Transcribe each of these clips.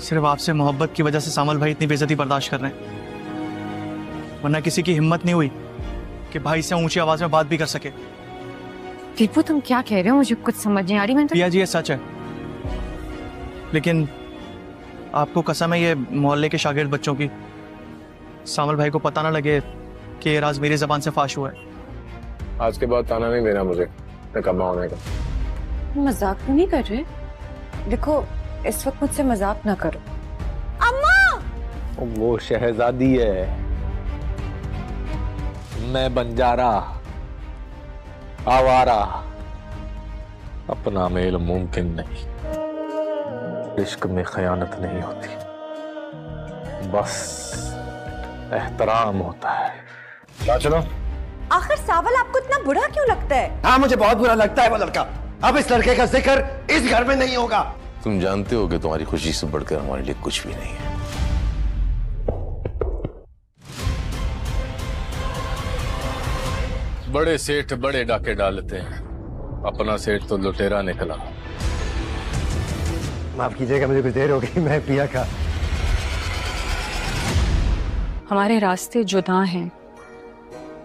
صرف آپ سے محبت کی وجہ سے سامل بھائی اتنی بے عزتی برداشت کر رہے ہیں، ورنہ کسی کی ہمت نہیں ہوئی کہ بھائی سے اونچی آواز میں بات بھی کر سکے۔ ٹیپو تم کیا کہہ رہے ہو؟ مجھے کچھ سمجھ نہیں آ رہی۔ میں پیا جی یہ سچ ہے، لیکن آپ کو قسم ہے یہ محلے کے شاگرد بچوں کی، سامل بھائی کو پتہ نہ لگے کہ یہ راز میری زبان سے فاش ہوا ہے۔ آج کے بعد تانا نہیں دینا مجھے نکمہ ہونے کا۔ مذاق تو نہیں کر رہے؟ دیکھو اس وقت مجھ سے مذاق نہ کرو۔ وہ شہزادی ہے، میں بنجارا آوارہ، اپنا میل ممکن نہیں، عشق میں خیانت نہیں ہوتی، بس احترام ہوتا ہے۔ چلو آخر ساول آپ کو اتنا برا کیوں لگتا ہے؟ ہاں مجھے بہت برا لگتا ہے وہ لڑکا، اب اس لڑکے کا ذکر اس گھر میں نہیں ہوگا۔ تم جانتے ہو کہ تمہاری خوشی سے بڑھ کر ہمارے لیے کچھ بھی نہیں ہے۔ بڑے سیٹھ بڑے ڈاکے ڈالتے ہیں، اپنا سیٹھ تو لٹیرا نکلا۔ معاف کیجیے گا، مجھے کچھ دیر ہو گئی، میں پیا کا۔ ہمارے راستے جدا ہیں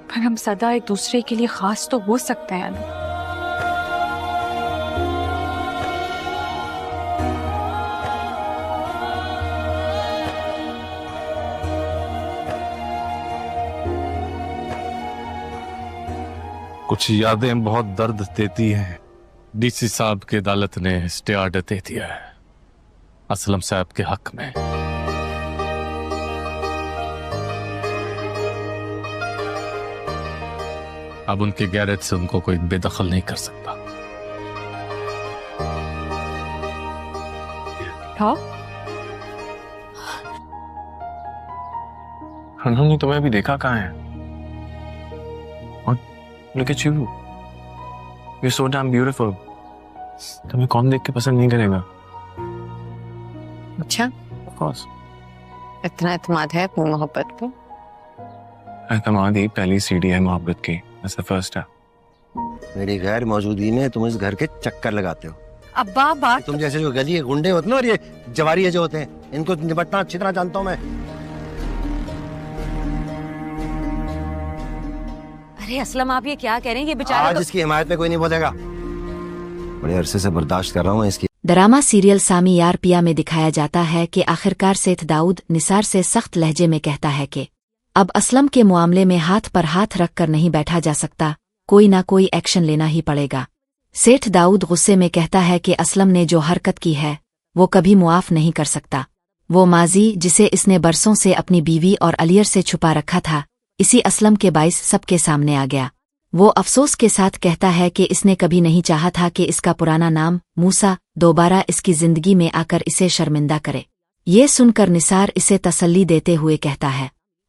پر ہم سدا ایک دوسرے کے لیے خاص تو ہو سکتے ہیں نا۔ کچھ یادیں بہت درد دیتی ہیں۔ ڈی سی صاحب کی عدالت نے اسٹے آرڈر دے دیا ہے اسلم صاحب کے حق میں۔ اب ان کے گیرج سے ان کو کوئی بے دخل نہیں کر سکتا۔ انہوں نے تمہیں ابھی دیکھا کہاں ہے؟ Look at you. You're so damn beautiful. تمہیں کون دیکھ کے پسند نہیں کرے گا؟ اچھا Of course. اتنا اعتماد ہے اپنی محبت پہ؟ اعتماد ہی پہلی سیڑھی ہے محبت کی۔ That's the first step. میری غیر موجودگی میں تم اس گھر کے چکر لگاتے ہو۔ ابا بات تم جیسے جو گلی کے گنڈے ہوتے ہیں اور یہ جواریے جو ہوتے ہیں، ان کو نپٹنا اچھی طرح جانتا ہوں میں۔ ارے اسلم آپ یہ کیا کہہ رہے ہیں؟ یہ بیچارہ آج اس کی حمایت میں کوئی نہیں بولے گا، بڑے عرصے سے برداشت کر رہا ہوں میں اس کی۔ ڈرامہ سیریل سامی یار پیا میں دکھایا جاتا ہے کہ آخرکار سیٹھ داؤد نثار سے سخت لہجے میں کہتا ہے کہ اب اسلم کے معاملے میں ہاتھ پر ہاتھ رکھ کر نہیں بیٹھا جا سکتا، کوئی نہ کوئی ایکشن لینا ہی پڑے گا۔ سیٹھ داؤد غصے میں کہتا ہے کہ اسلم نے جو حرکت کی ہے وہ کبھی معاف نہیں کر سکتا۔ وہ ماضی جسے اس نے برسوں سے اپنی بیوی اور علیئر سے چھپا رکھا تھا، اسی اسلم کے باعث سب کے سامنے آ گیا۔ وہ افسوس کے ساتھ کہتا ہے کہ اس نے کبھی نہیں چاہا تھا کہ اس کا پرانا نام موسیٰ دوبارہ اس کی زندگی میں آ کر اسے شرمندہ کرے۔ یہ سن کر نثار اسے تسلی دیتے ہوئے کہتا ہے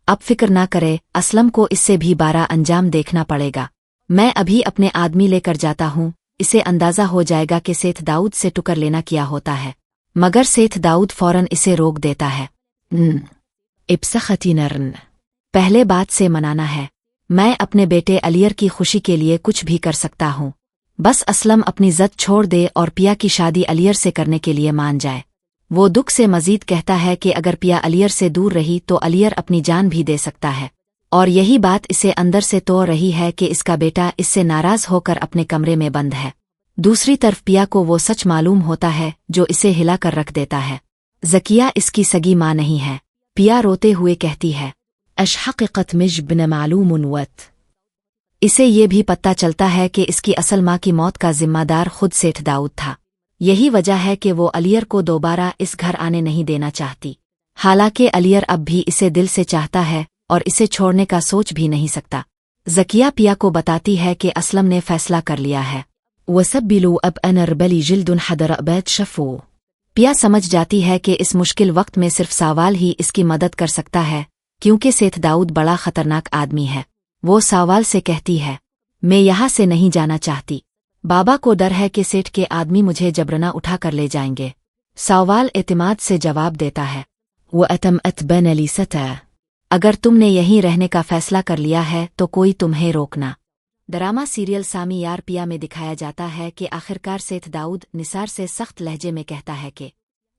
اب فکر نہ کرے، اسلم کو اس سے بھی بڑا انجام دیکھنا پڑے گا۔ میں ابھی اپنے آدمی لے کر جاتا ہوں، اسے اندازہ ہو جائے گا کہ سیٹھ داؤد سے ٹکر لینا کیا ہوتا ہے، مگر سیٹھ داؤد فوراً اسے روک دیتا ہے۔ ابسختی نرن، پہلے بات سے منانا ہے، میں اپنے بیٹے علیئر کی خوشی کے لیے کچھ بھی کر سکتا ہوں، بس اسلم اپنی ضد چھوڑ دے اور پیا کی شادی علیئر سے کرنے کے لیے مان جائے۔ وہ دکھ سے مزید کہتا ہے کہ اگر پیا علیئر سے دور رہی تو علیئر اپنی جان بھی دے سکتا ہے، اور یہی بات اسے اندر سے توڑ رہی ہے کہ اس کا بیٹا اس سے ناراض ہو کر اپنے کمرے میں بند ہے۔ دوسری طرف پیا کو وہ سچ معلوم ہوتا ہے جو اسے ہلا کر رکھ دیتا ہے، زکیہ اس کی سگی ماں نہیں ہے۔ پیا روتے ہوئے کہتی ہے اشحققت مج بن معلوم وت، اسے یہ بھی پتہ چلتا ہے کہ اس کی اصل ماں کی موت کا ذمہ دار خود سیٹھ داؤد تھا۔ یہی وجہ ہے کہ وہ علیئر کو دوبارہ اس گھر آنے نہیں دینا چاہتی، حالانکہ علیئر اب بھی اسے دل سے چاہتا ہے اور اسے چھوڑنے کا سوچ بھی نہیں سکتا۔ زکیہ پیا کو بتاتی ہے کہ اسلم نے فیصلہ کر لیا ہے۔ وَسَبِّلُوا أَبْ أَنَرْبَلِ جِلْدٌ حَدَرَ أَبَاتْ شَفُو، پیا سمجھ جاتی ہے کہ اس مشکل وقت میں صرف ساوال ہی اس کی مدد کر سکتا ہے، کیونکہ سیٹھ داؤد بڑا خطرناک آدمی ہے۔ وہ ساوال سے کہتی ہے میں یہاں سے نہیں جانا چاہتی، بابا کو ڈر ہے کہ سیٹھ کے آدمی مجھے جبرنا اٹھا کر لے جائیں گے۔ ساوال اعتماد سے جواب دیتا ہے وَأَتَمْأَتْ بَنَ لِسَتَا، اگر تم نے یہیں رہنے کا فیصلہ کر لیا ہے تو کوئی تمہیں روکنا۔ ڈرامہ سیریل سامی یار پیا میں دکھایا جاتا ہے کہ آخرکار سیٹھ داؤد نثار سے سخت لہجے میں کہتا ہے کہ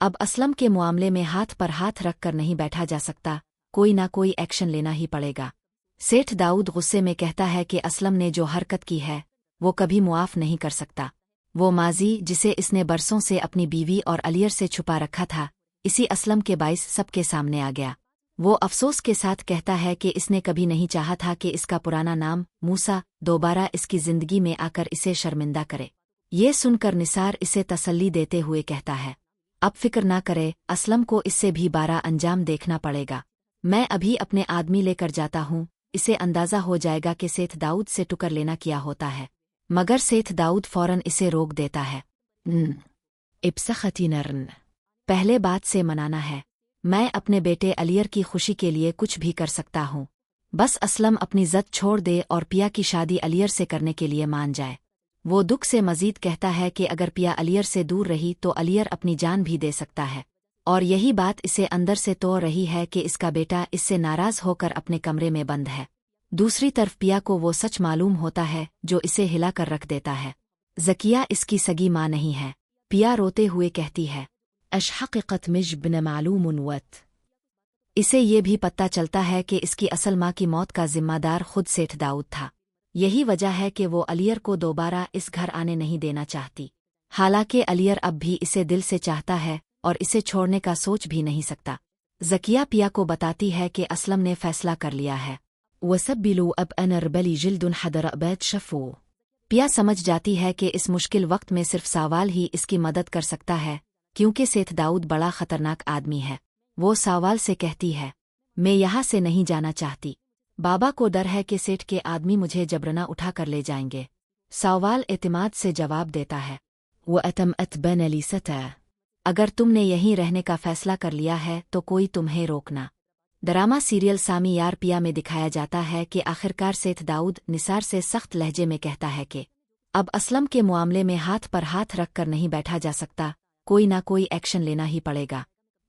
अब असलम के मामले में हाथ पर हाथ रख कर नहीं बैठा जा सकता, कोई ना कोई एक्शन लेना ही पड़ेगा। सेठ दाऊद गुस्से में कहता है कि असलम ने जो हरकत की है वो कभी मुआफ नहीं कर सकता। वो माजी जिसे इसने बरसों से अपनी बीवी और अलियर से छुपा रखा था, इसी असलम के बाइस सबके सामने आ गया। वो अफसोस के साथ कहता है कि इसने कभी नहीं चाहा था कि इसका पुराना नाम मूसा दोबारा इसकी जिंदगी में आकर इसे शर्मिंदा करे। ये सुनकर निसार इसे तसल्ली देते हुए कहता है, अब फिक्र ना करे, असलम को इससे भी बारा अंजाम देखना पड़ेगा। मैं अभी अपने आदमी लेकर जाता हूँ, इसे अंदाजा हो जाएगा कि सेठ दाऊद से टुकर लेना क्या होता है। मगर सेठ दाऊद फौरन इसे रोक देता है। इब्सखती नर्न, पहले बात से मनाना है। मैं अपने बेटे अलियर की खुशी के लिए कुछ भी कर सकता हूँ, बस असलम अपनी ज़द छोड़ दे और पिया की शादी अलियर से करने के लिए मान जाए। वो दुख से मजीद कहता है कि अगर पिया अलियर से दूर रही तो अलियर अपनी जान भी दे सकता है, और यही बात इसे अंदर से तो रही है कि इसका बेटा इससे नाराज होकर अपने कमरे में बंद है। दूसरी तरफ पिया को वो सच मालूम होता है जो इसे हिला कर रख देता है। ज़किया इसकी सगी माँ नहीं है। पिया रोते हुए कहती है, अशहक़त मिज बिन मालूम वत। इसे ये भी पता चलता है कि इसकी असल माँ की मौत का जिम्मेदार खुद सेठ दाऊद था। यही वजह है कि वो अलियर को दोबारा इस घर आने नहीं देना चाहती। हालांकि अलियर अब भी इसे दिल से चाहता है और इसे छोड़ने का सोच भी नहीं सकता। ज़किया पिया को बताती है कि असलम ने फैसला कर लिया है। वसब्बिलू अब अनरबली जिल्दुन हदर अबैद शफू। पिया समझ जाती है कि इस मुश्किल वक्त में सिर्फ सावाल ही इसकी मदद कर सकता है, क्योंकि सेठ दाऊद बड़ा खतरनाक आदमी है। वो सावाल से कहती है, मैं यहाँ से नहीं जाना चाहती। बाबा को डर है कि सेठ के आदमी मुझे जबरना उठा कर ले जाएंगे। सावाल एतमाद से जवाब देता है, वो अतमअत बन अली सतह। अगर तुमने यहीं रहने का फैसला कर लिया है तो कोई तुम्हें रोकना। ड्रामा सीरियल सामी यार पिया में दिखाया जाता है कि आखिरकार सेठ दाऊद निसार से सख्त लहजे में कहता है कि अब असलम के मामले में हाथ पर हाथ रख कर नहीं बैठा जा सकता, कोई ना कोई एक्शन लेना ही पड़ेगा।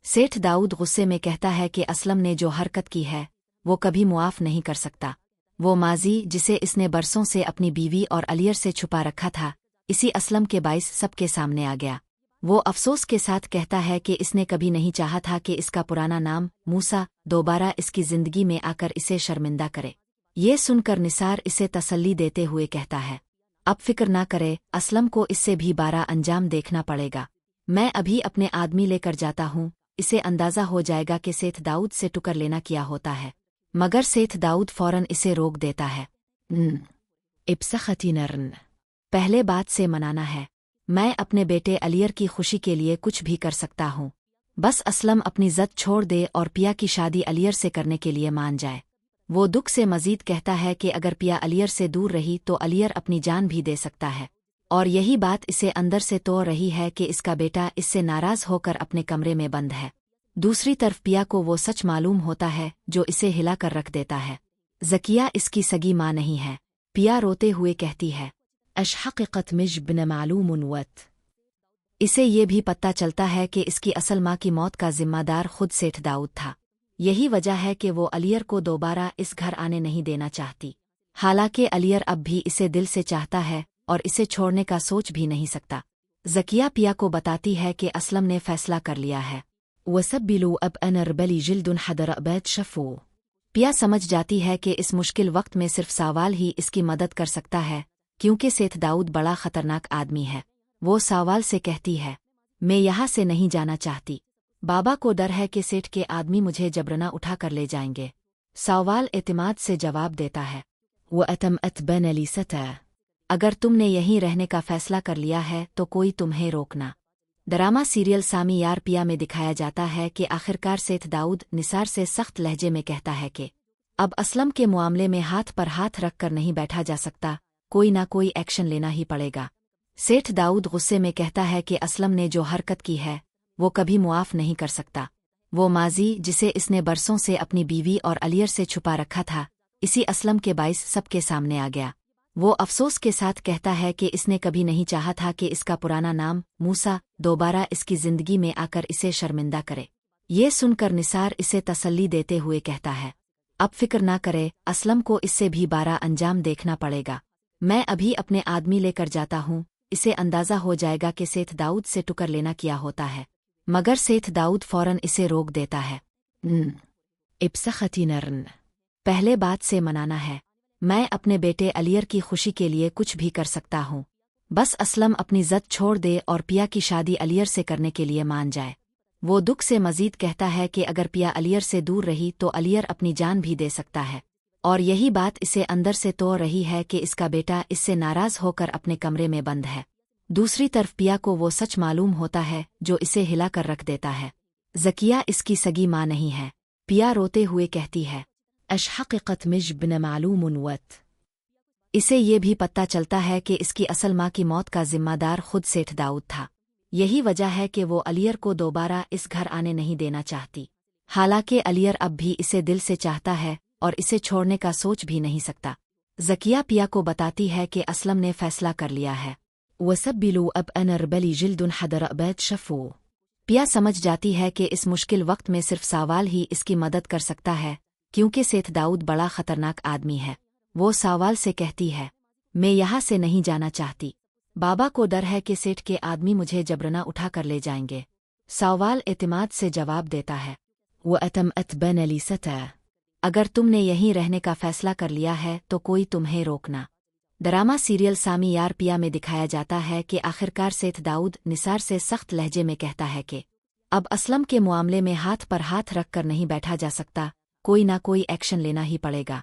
सेठ दाऊद गुस्से में कहता है कि असलम ने जो हरकत की है वो कभी मुआफ नहीं कर सकता। वो माजी जिसे इसने बरसों से अपनी बीवी और अलियर से छुपा रखा था, इसी असलम के बाइस सबके सामने आ गया। वो अफसोस के साथ कहता है कि इसने कभी नहीं चाहा था कि इसका पुराना नाम मूसा दोबारा इसकी जिंदगी में आकर इसे शर्मिंदा करे। ये सुनकर निसार इसे तसल्ली देते हुए कहता है, अब फिक्र ना करे, असलम को इससे भी बारा अंजाम देखना पड़ेगा। मैं अभी अपने आदमी लेकर जाता हूँ, इसे अंदाजा हो जाएगा कि सेठ दाऊद से टुकर लेना क्या होता है। मगर सेठ दाऊद फौरन इसे रोक देता है। इब्सखती नर्न, पहले बात से मनाना है। मैं अपने बेटे अलियर की खुशी के लिए कुछ भी कर सकता हूँ, बस असलम अपनी ज़द छोड़ दे और पिया की शादी अलियर से करने के लिए मान जाए। वो दुख से मजीद कहता है कि अगर पिया अलियर से दूर रही तो अलियर अपनी जान भी दे सकता है, और यही बात इसे अंदर से तो रही है कि इसका बेटा इससे नाराज होकर अपने कमरे में बंद है। दूसरी तरफ पिया को वो सच मालूम होता है जो इसे हिला कर रख देता है। ज़किया इसकी सगी माँ नहीं है। पिया रोते हुए कहती है, अशहक़त मिज बिन मालूम वत। इसे ये भी पता चलता है कि इसकी असल माँ की मौत का जिम्मेदार खुद सेठ दाऊद था। यही वजह है कि वो अलियर को दोबारा इस घर आने नहीं देना चाहती। हालांकि अलियर अब भी इसे दिल से चाहता है और इसे छोड़ने का सोच भी नहीं सकता। ज़किया पिया को बताती है कि असलम ने फैसला कर लिया है। वसब्बिलू अब अनरबली जिल्दुन हदर अबैद शफू। पिया समझ जाती है कि इस मुश्किल वक्त में सिर्फ सावाल ही इसकी मदद कर सकता है, क्योंकि सेठ दाऊद बड़ा खतरनाक आदमी है। वो सावाल से कहती है, मैं यहाँ से नहीं जाना चाहती। बाबा को डर है कि सेठ के आदमी मुझे जबरना उठा कर ले जाएंगे। सावाल एतमाद से जवाब देता है, वो अतमअत बन अली सतह। अगर तुमने यहीं रहने का फैसला कर लिया है तो कोई तुम्हें रोकना। ड्रामा सीरियल सामी यार पिया में दिखाया जाता है कि आखिरकार सेठ दाऊद निसार से सख्त लहजे में कहता है कि अब असलम के मामले में हाथ पर हाथ रख कर नहीं बैठा जा सकता, कोई ना कोई एक्शन लेना ही पड़ेगा। सेठ दाऊद गुस्से में कहता है कि असलम ने जो हरकत की है वो कभी मुआफ नहीं कर सकता। वो माजी जिसे इसने बरसों से अपनी बीवी और अलियर से छुपा रखा था, इसी असलम के बाइस सबके सामने आ गया। वो अफसोस के साथ कहता है कि इसने कभी नहीं चाहा था कि इसका पुराना नाम मूसा दोबारा इसकी जिंदगी में आकर इसे शर्मिंदा करे। ये सुनकर निसार इसे तसल्ली देते हुए कहता है, अब फिक्र ना करे, असलम को इससे भी बारा अंजाम देखना पड़ेगा। मैं अभी अपने आदमी लेकर जाता हूँ, इसे अंदाजा हो जाएगा कि सेठ दाऊद से टुकर लेना क्या होता है। मगर सेठ दाऊद फौरन इसे रोक देता है। इब्सखती नर्न, पहले बात से मनाना है। मैं अपने बेटे अलियर की खुशी के लिए कुछ भी कर सकता हूँ। बस असलम अपनी ज़द छोड़ दे और पिया की शादी अलियर से करने के लिए मान जाए। वो दुख से मजीद कहता है कि अगर पिया अलियर से दूर रही तो अलियर अपनी जान भी दे सकता है, और यही बात इसे अंदर से तो रही है कि इसका बेटा इससे नाराज होकर अपने कमरे में बंद है। दूसरी तरफ पिया को वो सच मालूम होता है जो इसे हिला कर रख देता है। ज़किया इसकी सगी माँ नहीं है। पिया रोते हुए कहती है, अशहक़त मिज बिन मालूम वत। इसे ये भी पता चलता है कि इसकी असल माँ की मौत का जिम्मेदार खुद सेठ दाऊद था। यही वजह है कि वो अलियर को दोबारा इस घर आने नहीं देना चाहती। हालांकि अलियर अब भी इसे दिल से चाहता है और इसे छोड़ने का सोच भी नहीं सकता। ज़किया पिया को बताती है कि असलम ने फैसला कर लिया है। वसब्बिलू अब अनरबली जिल्दुन हदरअबैद शफू। पिया समझ जाती है कि इस मुश्किल वक्त में सिर्फ सावाल ही इसकी मदद कर सकता है, क्योंकि सेठ दाऊद बड़ा खतरनाक आदमी है। वो सावाल से कहती है, मैं यहाँ से नहीं जाना चाहती। बाबा को डर है कि सेठ के आदमी मुझे जबरना उठा कर ले जाएंगे। सावाल एतमाद से जवाब देता है, वो अतमअत बन अली सतह। अगर तुमने यहीं रहने का फैसला कर लिया है तो कोई तुम्हें रोकना। ड्रामा सीरियल सामी यार पिया में दिखाया जाता है कि आखिरकार सेठ दाऊद निसार से सख्त लहजे में कहता है कि अब असलम के मामले में हाथ पर हाथ रख कर नहीं बैठा जा सकता, कोई ना कोई एक्शन लेना ही पड़ेगा।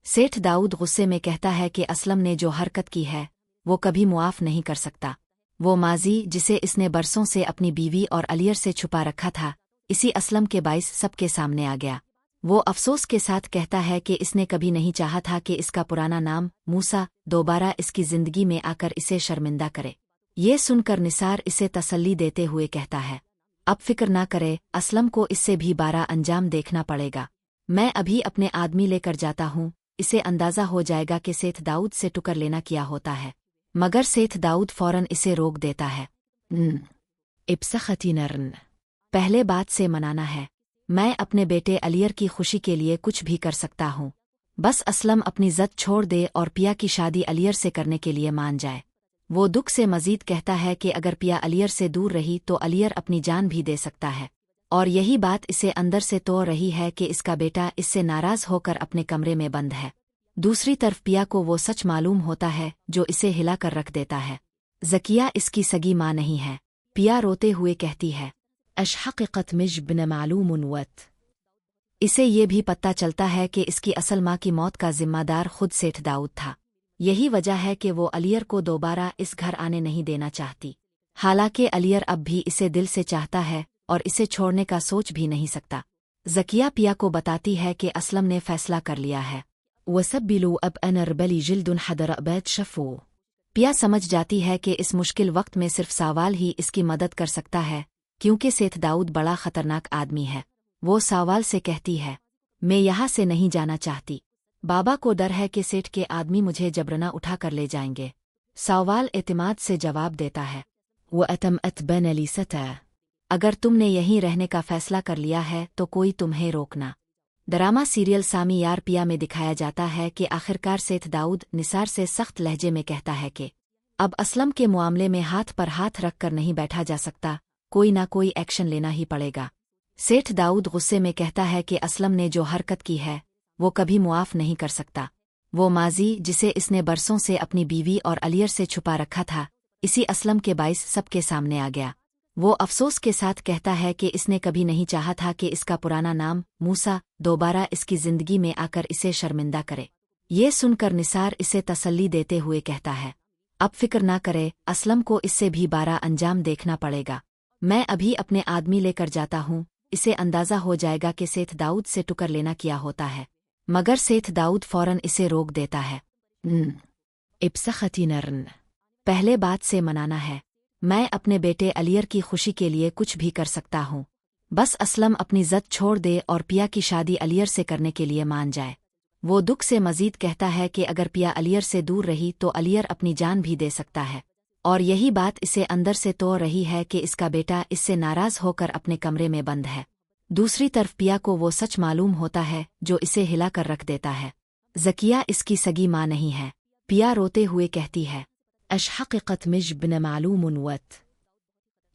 सेठ दाऊद गुस्से में कहता है कि असलम ने जो हरकत की है वो कभी मुआफ नहीं कर सकता। वो माजी जिसे इसने बरसों से अपनी बीवी और अलियर से छुपा रखा था, इसी असलम के बाइस सबके सामने आ गया। वो अफसोस के साथ कहता है कि इसने कभी नहीं चाहा था कि इसका पुराना नाम मूसा दोबारा इसकी जिंदगी में आकर इसे शर्मिंदा करे। ये सुनकर निसार इसे तसल्ली देते हुए कहता है, अब फिक्र ना करे, असलम को इससे भी बारा अंजाम देखना पड़ेगा। मैं अभी अपने आदमी लेकर जाता हूँ, इसे अंदाजा हो जाएगा कि सेठ दाऊद से टुकर लेना क्या होता है। मगर सेठ दाऊद फौरन इसे रोक देता है। इब्सखती नर्न, पहले बात से मनाना है। मैं अपने बेटे अलियर की खुशी के लिए कुछ भी कर सकता हूँ। बस असलम अपनी ज़द छोड़ दे और पिया की शादी अलियर से करने के लिए मान जाए। वो दुख से मजीद कहता है कि अगर पिया अलियर से दूर रही तो अलियर अपनी जान भी दे सकता है, और यही बात इसे अंदर से तो रही है कि इसका बेटा इससे नाराज होकर अपने कमरे में बंद है। दूसरी तरफ पिया को वो सच मालूम होता है जो इसे हिला कर रख देता है। ज़किया इसकी सगी माँ नहीं है। पिया रोते हुए कहती है, अशहक़त मिज बिन मालूम वत। इसे ये भी पता चलता है कि इसकी असल माँ की मौत का जिम्मेदार खुद सेठ दाऊद था। यही वजह है कि वो अलियर को दोबारा इस घर आने नहीं देना चाहती। हालांकि अलियर अब भी इसे दिल से चाहता है और इसे छोड़ने का सोच भी नहीं सकता। ज़किया पिया को बताती है कि असलम ने फैसला कर लिया है। वसब्बिलू अब अनरबली जिल्दुन हदरअबैद शफू। पिया समझ जाती है कि इस मुश्किल वक्त में सिर्फ सावाल ही इसकी मदद कर सकता है, क्योंकि सेठ दाऊद बड़ा खतरनाक आदमी है। वो सावाल से कहती है, मैं यहाँ से नहीं जाना चाहती। बाबा को डर है कि सेठ के आदमी मुझे जबरना उठा कर ले जाएंगे। सावाल एतमाद से जवाब देता है, वो अतमअत बन अली सतह। अगर तुमने यहीं रहने का फैसला कर लिया है तो कोई तुम्हें रोकना। ड्रामा सीरियल सामी यार पिया में दिखाया जाता है कि आखिरकार सेठ दाऊद निसार से सख्त लहजे में कहता है कि अब असलम के मामले में हाथ पर हाथ रख कर नहीं बैठा जा सकता, कोई ना कोई एक्शन लेना ही पड़ेगा। सेठ दाऊद गुस्से में कहता है कि असलम ने जो हरकत की है वो कभी मुआफ नहीं कर सकता। वो माजी जिसे इसने बरसों से अपनी बीवी और अलियर से छुपा रखा था, इसी असलम के बाइस सबके सामने आ गया। वो अफसोस के साथ कहता है कि इसने कभी नहीं चाहा था कि इसका पुराना नाम मूसा दोबारा इसकी जिंदगी में आकर इसे शर्मिंदा करे। ये सुनकर निसार इसे तसल्ली देते हुए कहता है, अब फिक्र ना करे, असलम को इससे भी बारा अंजाम देखना पड़ेगा। मैं अभी अपने आदमी लेकर जाता हूँ, इसे अंदाजा हो जाएगा कि सेठ दाऊद से टुकर लेना क्या होता है। मगर सेठ दाऊद फौरन इसे रोक देता है। इब्सखती नर्न, पहले बात से मनाना है। मैं अपने बेटे अलियर की खुशी के लिए कुछ भी कर सकता हूँ। बस असलम अपनी ज़द छोड़ दे और पिया की शादी अलियर से करने के लिए मान जाए। वो दुख से मजीद कहता है कि अगर पिया अलियर से दूर रही तो अलियर अपनी जान भी दे सकता है, और यही बात इसे अंदर से तो रही है कि इसका बेटा इससे नाराज होकर अपने कमरे में बंद है। दूसरी तरफ पिया को वो सच मालूम होता है जो इसे हिला कर रख देता है। ज़किया इसकी सगी माँ नहीं है। पिया रोते हुए कहती है, अशहक़त मिज बिन मालूम वत।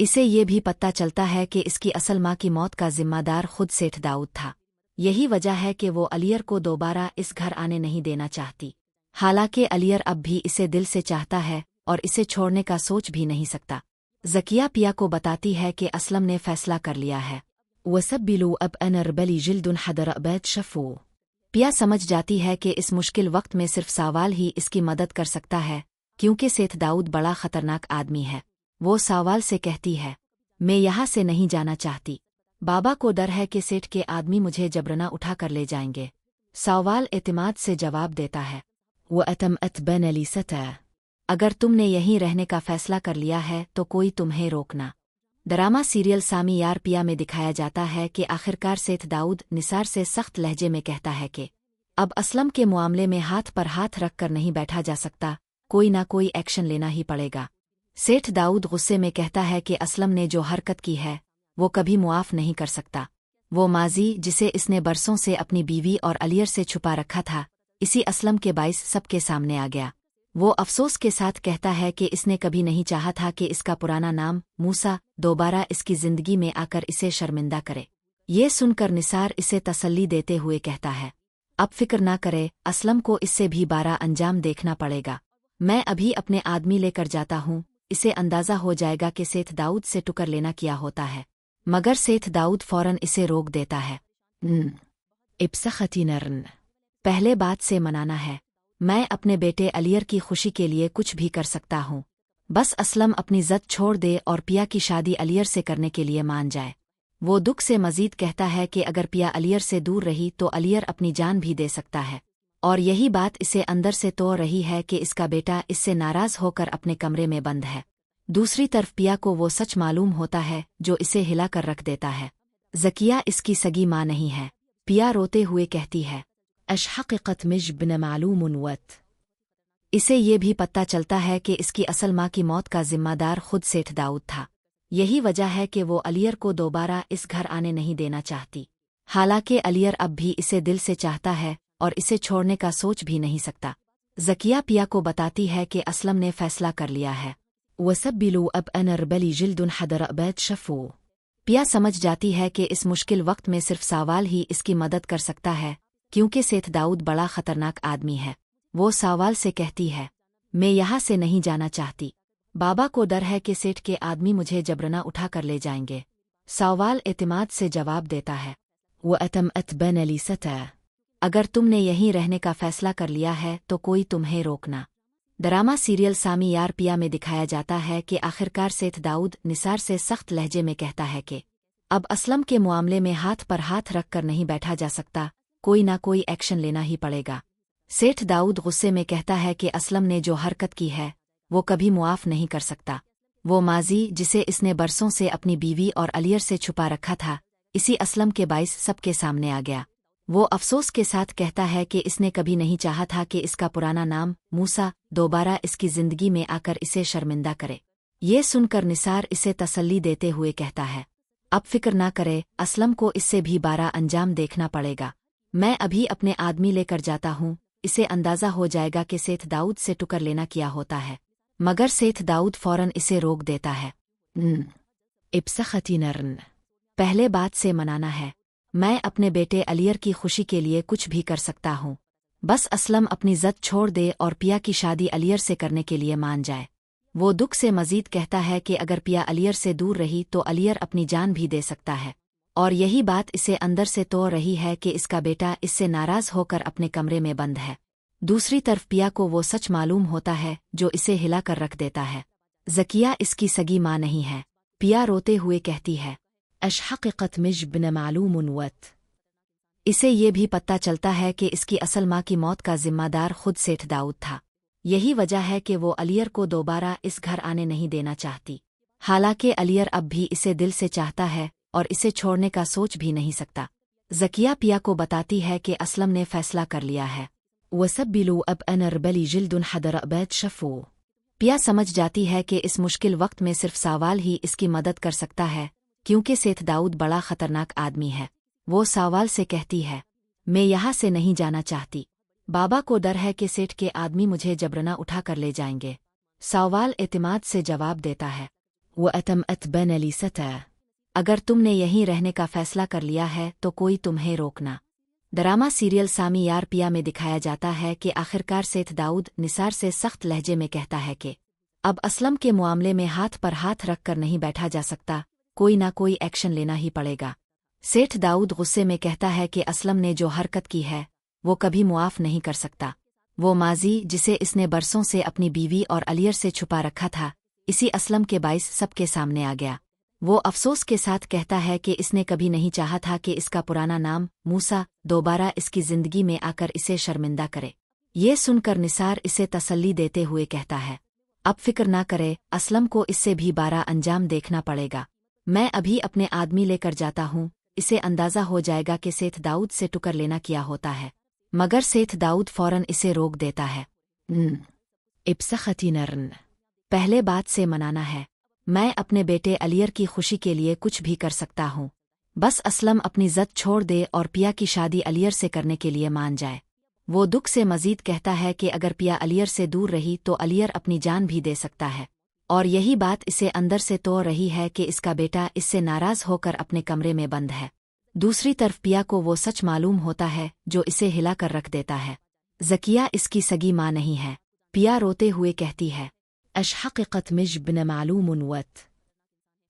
इसे ये भी पता चलता है कि इसकी असल माँ की मौत का जिम्मेदार खुद सेठ दाऊद था। यही वजह है कि वो अलियर को दोबारा इस घर आने नहीं देना चाहती। हालांकि अलियर अब भी इसे दिल से चाहता है और इसे छोड़ने का सोच भी नहीं सकता। ज़किया पिया को बताती है कि असलम ने फैसला कर लिया है। वसब्बिलू अब अनरबली जिल्दुन हदर अबैद शफू। पिया समझ जाती है कि इस मुश्किल वक्त में सिर्फ सावाल ही इसकी मदद कर सकता है, क्योंकि सेठ दाऊद बड़ा खतरनाक आदमी है। वो सावाल से कहती है, मैं यहाँ से नहीं जाना चाहती। बाबा को डर है कि सेठ के आदमी मुझे जबरना उठा कर ले जाएंगे। सावाल एतमाद से जवाब देता है, वो अतमअत बन अली सतह। अगर तुमने यहीं रहने का फैसला कर लिया है तो कोई तुम्हें रोकना। ड्रामा सीरियल सामी यार पिया में दिखाया जाता है कि आखिरकार सेठ दाऊद निसार से सख्त लहजे में कहता है कि अब असलम के मामले में हाथ पर हाथ रख कर नहीं बैठा जा सकता, कोई ना कोई एक्शन लेना ही पड़ेगा। सेठ दाऊद गुस्से में कहता है कि असलम ने जो हरकत की है वो कभी मुआफ नहीं कर सकता। वो माजी जिसे इसने बरसों से अपनी बीवी और अलियर से छुपा रखा था, इसी असलम के बाइस सबके सामने आ गया। वो अफसोस के साथ कहता है कि इसने कभी नहीं चाहा था कि इसका पुराना नाम मूसा दोबारा इसकी जिंदगी में आकर इसे शर्मिंदा करे। ये सुनकर निसार इसे तसल्ली देते हुए कहता है, अब फिक्र ना करे, असलम को इससे भी बारा अंजाम देखना पड़ेगा। मैं अभी अपने आदमी लेकर जाता हूँ, इसे अंदाजा हो जाएगा कि सेठ दाऊद से टुकर लेना क्या होता है। मगर सेठ दाऊद फौरन इसे रोक देता है। इब्सखती नर्न, पहले बात से मनाना है। मैं अपने बेटे अलियर की खुशी के लिए कुछ भी कर सकता हूँ। बस असलम अपनी ज़द छोड़ दे और पिया की शादी अलियर से करने के लिए मान जाए। वो दुख से मजीद कहता है कि अगर पिया अलियर से दूर रही तो अलियर अपनी जान भी दे सकता है, और यही बात इसे अंदर से तोड़ रही है कि इसका बेटा इससे नाराज होकर अपने कमरे में बंद है। दूसरी तरफ पिया को वो सच मालूम होता है जो इसे हिला कर रख देता है। ज़किया इसकी सगी माँ नहीं है। पिया रोते हुए कहती है, अशहक़त मिज बिन मालूम वत। इसे ये भी पता चलता है कि इसकी असल माँ की मौत का जिम्मेदार खुद सेठ दाऊद था। यही वजह है कि वो अलियर को दोबारा इस घर आने नहीं देना चाहती। हालांकि अलियर अब भी इसे दिल से चाहता है और इसे छोड़ने का सोच भी नहीं सकता। ज़किया पिया को बताती है कि असलम ने फैसला कर लिया है। वसब्बिलू अब अनरबली जिल्दुन हदर अबैद शफू। पिया समझ जाती है कि इस मुश्किल वक्त में सिर्फ सावाल ही इसकी मदद कर सकता है, क्योंकि सेठ दाऊद बड़ा खतरनाक आदमी है। वो सावाल से कहती है, मैं यहाँ से नहीं जाना चाहती। बाबा को डर है कि सेठ के आदमी मुझे जबरना उठा कर ले जाएंगे। सावाल एतमाद से जवाब देता है, वो अतमअत बन अली सतह। अगर तुमने यहीं रहने का फैसला कर लिया है तो कोई तुम्हें रोकना। ड्रामा सीरियल सामी यार पिया में दिखाया जाता है कि आखिरकार सेठ दाऊद निसार से सख्त लहजे में कहता है कि अब असलम के मामले में हाथ पर हाथ रख कर नहीं बैठा जा सकता, कोई ना कोई एक्शन लेना ही पड़ेगा। सेठ दाऊद गुस्से में कहता है कि असलम ने जो हरकत की है वो कभी मुआफ नहीं कर सकता। वो माजी जिसे इसने बरसों से अपनी बीवी और अलियर से छुपा रखा था, इसी असलम के बाइस सबके सामने आ गया। वो अफसोस के साथ कहता है कि इसने कभी नहीं चाहा था कि इसका पुराना नाम मूसा दोबारा इसकी जिंदगी में आकर इसे शर्मिंदा करे। ये सुनकर निसार इसे तसल्ली देते हुए कहता है, अब फिक्र ना करे, असलम को इससे भी बारा अंजाम देखना पड़ेगा। मैं अभी अपने आदमी लेकर जाता हूँ, इसे अंदाजा हो जाएगा कि सेठ दाऊद से टुकर लेना क्या होता है। मगर सेठ दाऊद फौरन इसे रोक देता है। इब्सखती नर्न, पहले बात से मनाना है। मैं अपने बेटे अलियर की खुशी के लिए कुछ भी कर सकता हूँ। बस असलम अपनी ज़द छोड़ दे और पिया की शादी अलियर से करने के लिए मान जाए। वो दुख से मजीद कहता है कि अगर पिया अलियर से दूर रही तो अलियर अपनी जान भी दे सकता है, और यही बात इसे अंदर से तोड़ रही है कि इसका बेटा इससे नाराज होकर अपने कमरे में बंद है। दूसरी तरफ पिया को वो सच मालूम होता है जो इसे हिला कर रख देता है। ज़किया इसकी सगी माँ नहीं है। पिया रोते हुए कहती है, अशहक़त मिज बिन मालूम वत। इसे ये भी पता चलता है कि इसकी असल माँ की मौत का जिम्मेदार खुद सेठ दाऊद था। यही वजह है कि वो अलियर को दोबारा इस घर आने नहीं देना चाहती। हालांकि अलियर अब भी इसे दिल से चाहता है और इसे छोड़ने का सोच भी नहीं सकता। ज़किया पिया को बताती है कि असलम ने फैसला कर लिया है। वसब्बिलू अब अनरबली जिल्दुन हदर अबैद शफू। पिया समझ जाती है कि इस मुश्किल वक्त में सिर्फ सावाल ही इसकी मदद कर सकता है, क्योंकि सेठ दाऊद बड़ा खतरनाक आदमी है। वो सावाल से कहती है, मैं यहाँ से नहीं जाना चाहती। बाबा को डर है कि सेठ के आदमी मुझे जबरना उठा कर ले जाएंगे। सावाल एतमाद से जवाब देता है, वअतमअत बैन ली सतह, अगर तुमने यहीं रहने का फैसला कर लिया है तो कोई तुम्हें रोकना। ड्रामा सीरियल सामी यार पिया में दिखाया जाता है कि आखिरकार सेठ दाऊद निसार से सख्त लहजे में कहता है कि अब असलम के मामले में हाथ पर हाथ रख कर नहीं बैठा जा सकता, कोई ना कोई एक्शन लेना ही पड़ेगा। सेठ दाऊद गुस्से में कहता है कि असलम ने जो हरकत की है वो कभी मुआफ नहीं कर सकता। वो माजी जिसे इसने बरसों से अपनी बीवी और अलियर से छुपा रखा था, इसी असलम के बाइस सबके सामने आ गया। वो अफसोस के साथ कहता है कि इसने कभी नहीं चाहा था कि इसका पुराना नाम मूसा दोबारा इसकी जिंदगी में आकर इसे शर्मिंदा करे। ये सुनकर निसार इसे तसल्ली देते हुए कहता है, अब फिक्र ना करे, असलम को इससे भी बारा अंजाम देखना पड़ेगा। मैं अभी अपने आदमी लेकर जाता हूँ, इसे अंदाजा हो जाएगा कि सेठ दाऊद से टुकर लेना क्या होता है। मगर सेठ दाऊद फौरन इसे रोक देता है। इब्सखती नरन, पहले बात से मनाना है। मैं अपने बेटे अलियर की खुशी के लिए कुछ भी कर सकता हूँ, बस असलम अपनी ज़द छोड़ दे और पिया की शादी अलियर से करने के लिए मान जाए। वो दुख से मजीद कहता है कि अगर पिया अलियर से दूर रही तो अलियर अपनी जान भी दे सकता है, और यही बात इसे अंदर से तो रही है कि इसका बेटा इससे नाराज होकर अपने कमरे में बंद है। दूसरी तरफ पिया को वो सच मालूम होता है जो इसे हिला कर रख देता है। ज़किया इसकी सगी माँ नहीं है। पिया रोते हुए कहती है, अशहक़त मिज बिन मालूम वत।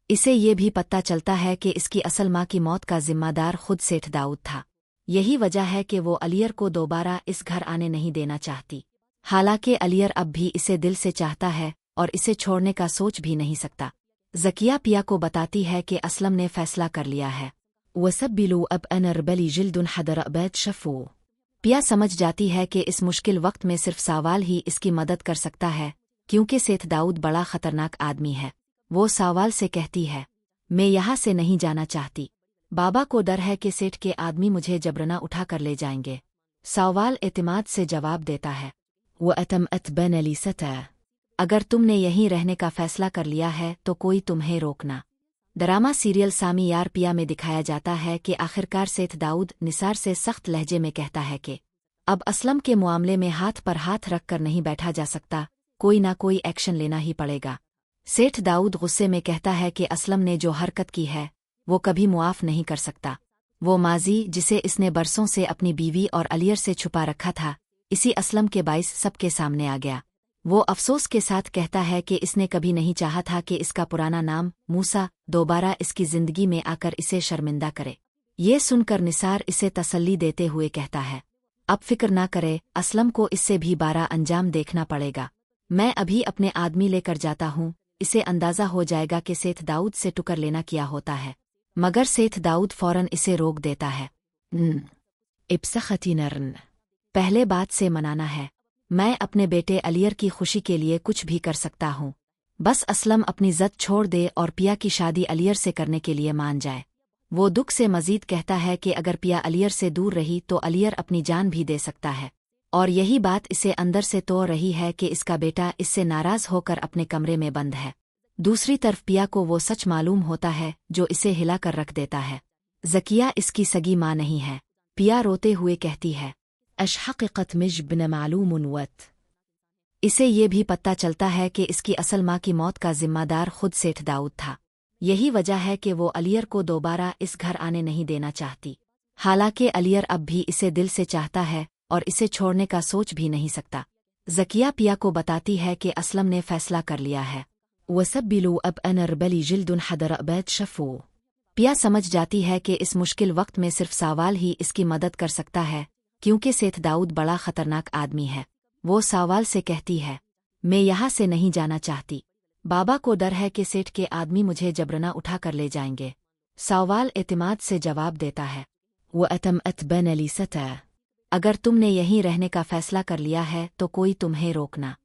इसे ये भी पता चलता है कि इसकी असल माँ की मौत का जिम्मेदार खुद सेठ दाऊद था। यही वजह है कि वो अलियर को दोबारा इस घर आने नहीं देना चाहती। हालांकि अलियर अब भी इसे दिल से चाहता है और इसे छोड़ने का सोच भी नहीं सकता। ज़किया पिया को बताती है कि असलम ने फैसला कर लिया है। वसब्बिलू अब अनरबली जिल्दुन हदरअबैद शफू। पिया समझ जाती है कि इस मुश्किल वक्त में सिर्फ सावाल ही इसकी मदद कर सकता है, क्योंकि सेठ दाऊद बड़ा खतरनाक आदमी है। वो सावाल से कहती है, मैं यहाँ से नहीं जाना चाहती। बाबा को डर है कि सेठ के आदमी मुझे जबरना उठा कर ले जाएंगे। सावाल एतमाद से जवाब देता है, वअतमअत बैन ली सतह, अगर तुमने यहीं रहने का फैसला कर लिया है तो कोई तुम्हें रोकना। ड्रामा सीरियल सामी यार पिया में दिखाया जाता है कि आखिरकार सेठ दाऊद निसार से सख्त लहजे में कहता है कि अब असलम के मामले में हाथ पर हाथ रख कर नहीं बैठा जा सकता, कोई ना कोई एक्शन लेना ही पड़ेगा। सेठ दाऊद गुस्से में कहता है कि असलम ने जो हरकत की है वो कभी मुआफ नहीं कर सकता। वो माजी जिसे इसने बरसों से अपनी बीवी और अलियर से छुपा रखा था, इसी असलम के बाइस सबके सामने आ गया। वो अफसोस के साथ कहता है कि इसने कभी नहीं चाहा था कि इसका पुराना नाम मूसा दोबारा इसकी जिंदगी में आकर इसे शर्मिंदा करे। ये सुनकर निसार इसे तसल्ली देते हुए कहता है, अब फिक्र ना करे, असलम को इससे भी बारा अंजाम देखना पड़ेगा। मैं अभी अपने आदमी लेकर जाता हूँ, इसे अंदाजा हो जाएगा कि सेठ दाऊद से टुकर लेना क्या होता है। मगर सेठ दाऊद फौरन इसे रोक देता है। इब्सखती नरन, पहले बात से मनाना है। मैं अपने बेटे अलियर की खुशी के लिए कुछ भी कर सकता हूँ, बस असलम अपनी ज़द छोड़ दे और पिया की शादी अलियर से करने के लिए मान जाए। वो दुख से मजीद कहता है कि अगर पिया अलियर से दूर रही तो अलियर अपनी जान भी दे सकता है, और यही बात इसे अंदर से तो रही है कि इसका बेटा इससे नाराज होकर अपने कमरे में बंद है। दूसरी तरफ पिया को वो सच मालूम होता है जो इसे हिला कर रख देता है। ज़किया इसकी सगी माँ नहीं है। पिया रोते हुए कहती है, अशहक़त मिज बिन मालूम वत। इसे ये भी पता चलता है कि इसकी असल माँ की मौत का जिम्मेदार खुद सेठ दाऊद था। यही वजह है कि वो अलियर को दोबारा इस घर आने नहीं देना चाहती। हालांकि अलियर अब भी इसे दिल से चाहता है और इसे छोड़ने का सोच भी नहीं सकता। ज़किया पिया को बताती है कि असलम ने फैसला कर लिया है। वसब्बिलू अब अनरबली जिल्दुन हदरअबैद शफू। पिया समझ जाती है कि इस मुश्किल वक्त में सिर्फ सावाल ही इसकी मदद कर सकता है, क्योंकि सेठ दाऊद बड़ा खतरनाक आदमी है। वो सावाल से कहती है, मैं यहाँ से नहीं जाना चाहती। बाबा को डर है कि सेठ के आदमी मुझे जबरना उठा कर ले जाएंगे। सावाल एतमाद से जवाब देता है, वअतमअत बैन ली सतह, अगर तुमने यहीं रहने का फैसला कर लिया है तो कोई तुम्हें रोकना।